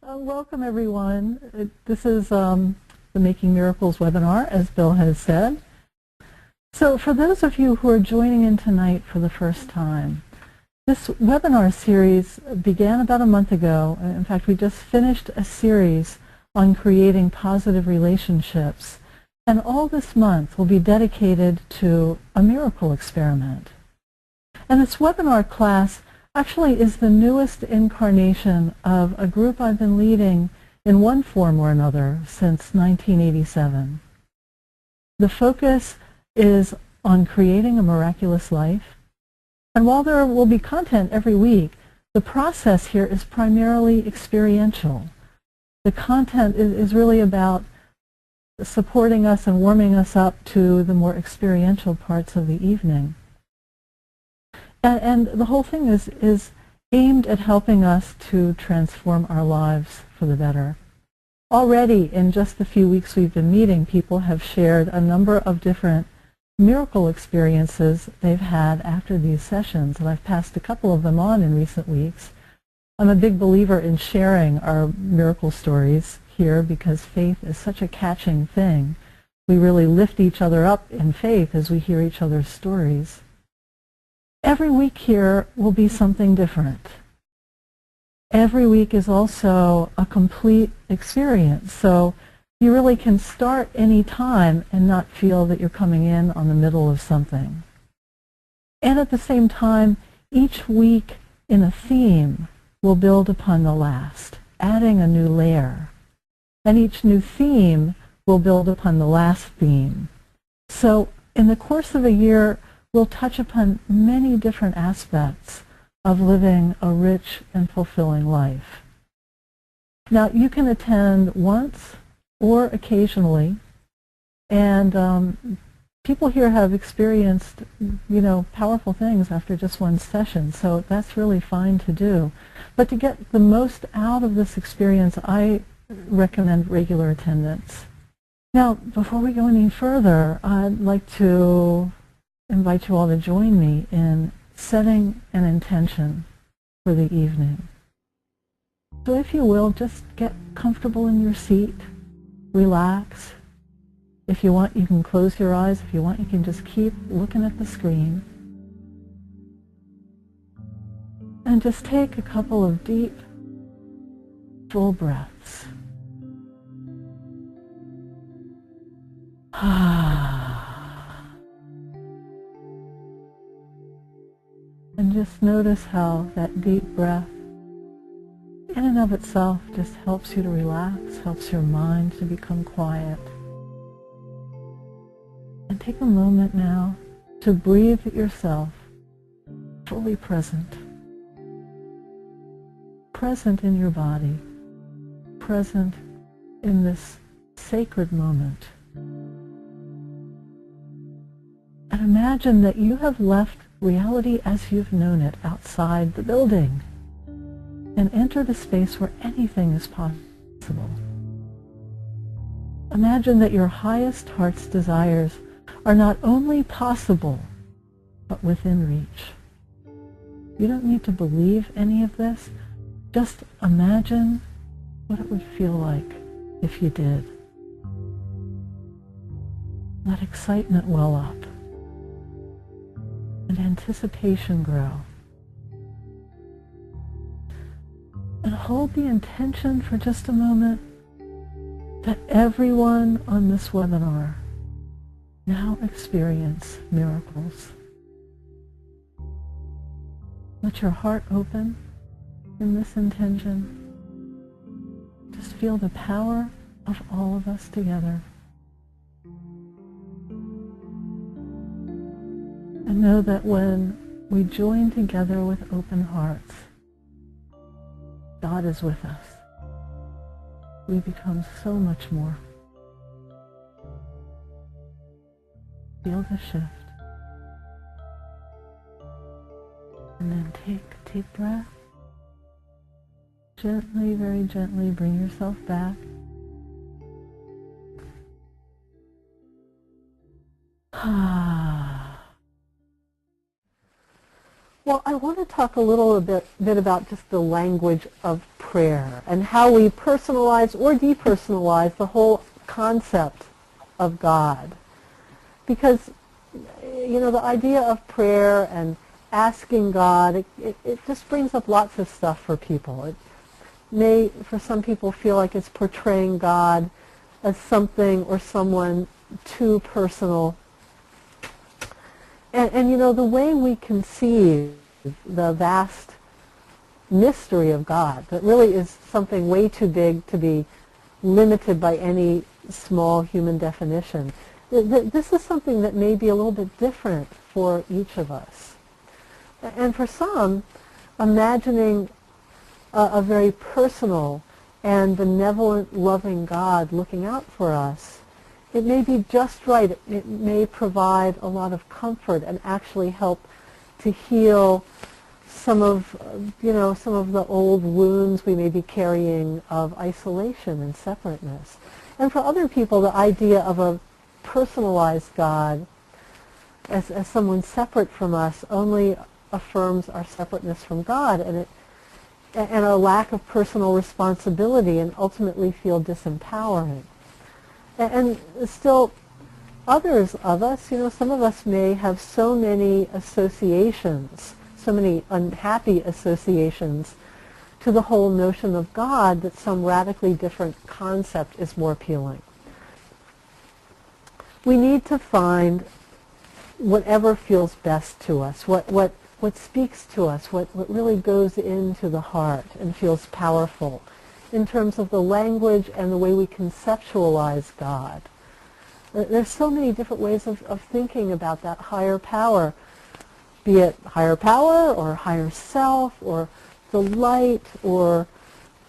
Welcome, everyone. This is the Making Miracles webinar, as Bill has said. So for those of you who are joining in tonight for the first time, this webinar series began about a month ago. In fact, we just finished a series on creating positive relationships. And all this month will be dedicated to a miracle experiment. And this webinar class actually is the newest incarnation of a group I've been leading in one form or another since 1987. The focus is on creating a miraculous life. And while there will be content every week, the process here is primarily experiential. The content is really about supporting us and warming us up to the more experiential parts of the evening. And the whole thing is aimed at helping us to transform our lives for the better. Already, in just the few weeks we've been meeting, people have shared a number of different miracle experiences they've had after these sessions, and I've passed a couple of them on in recent weeks. I'm a big believer in sharing our miracle stories here because faith is such a catching thing. We really lift each other up in faith as we hear each other's stories. Every week here will be something different. Every week is also a complete experience, so you really can start any time and not feel that you're coming in on the middle of something. And at the same time, each week in a theme will build upon the last, adding a new layer. And each new theme will build upon the last theme. So in the course of a year, we'll touch upon many different aspects of living a rich and fulfilling life. Now, you can attend once or occasionally, and people here have experienced, powerful things after just one session, so that's really fine to do. But to get the most out of this experience, I recommend regular attendance. Now, before we go any further, I'd like to invite you all to join me in setting an intention for the evening. So if you will, just get comfortable in your seat, relax. If you want, you can close your eyes. If you want, you can just keep looking at the screen. And just take a couple of deep, full breaths. And just notice how that deep breath, in and of itself, just helps you to relax, helps your mind to become quiet. And take a moment now to breathe yourself fully present. Present in your body, present in this sacred moment. And imagine that you have left reality as you've known it outside the building and entered a space where anything is possible. Imagine that your highest heart's desires are not only possible, but within reach. You don't need to believe any of this. Just imagine what it would feel like if you did. Let excitement well up and anticipation grow. And hold the intention for just a moment that everyone on this webinar now experience miracles. Let your heart open in this intention. Just feel the power of all of us together. And know that when we join together with open hearts, God is with us. We become so much more. Feel the shift. And then take a deep breath. Gently, very gently bring yourself back. Well, I want to talk a little bit about just the language of prayer and how we personalize or depersonalize the whole concept of God. Because, the idea of prayer and asking God, it just brings up lots of stuff for people. It may, for some people, feel like it's portraying God as something or someone too personal. And the way we conceive the vast mystery of God, that really is something way too big to be limited by any small human definition. This is something that may be a little bit different for each of us. And for some, imagining a very personal and benevolent, loving God looking out for us, it may be just right. It may provide a lot of comfort and actually help to heal some of the old wounds we may be carrying of isolation and separateness. And for other people, the idea of a personalized God as someone separate from us only affirms our separateness from God and our lack of personal responsibility, and ultimately feel disempowering. And still, others of us, some of us may have so many associations, so many unhappy associations to the whole notion of God, that some radically different concept is more appealing. We need to find whatever feels best to us, what speaks to us, what really goes into the heart and feels powerful in terms of the language and the way we conceptualize God. There's so many different ways of thinking about that higher power, be it higher power or higher self or the light or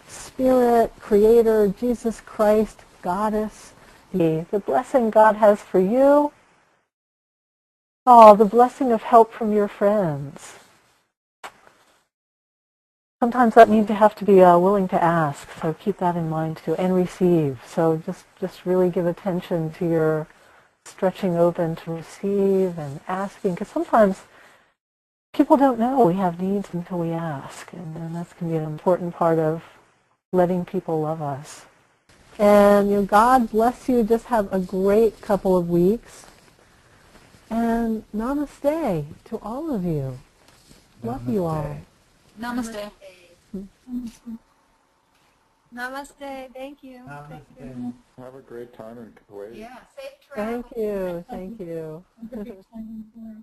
spirit, creator, Jesus Christ, goddess, the blessing God has for you. Oh, the blessing of help from your friends. Sometimes that means you have to be willing to ask, so keep that in mind too, and receive. So just really give attention to your stretching open to receive and asking, because sometimes people don't know we have needs until we ask, and that's going to be an important part of letting people love us. And God bless you. Just have a great couple of weeks. And namaste to all of you. Love you all. Namaste. Namaste. Namaste. Thank you. Namaste. Have a great time in Kuwait. Yeah, safe travel. Thank you. Have a great time in Florida.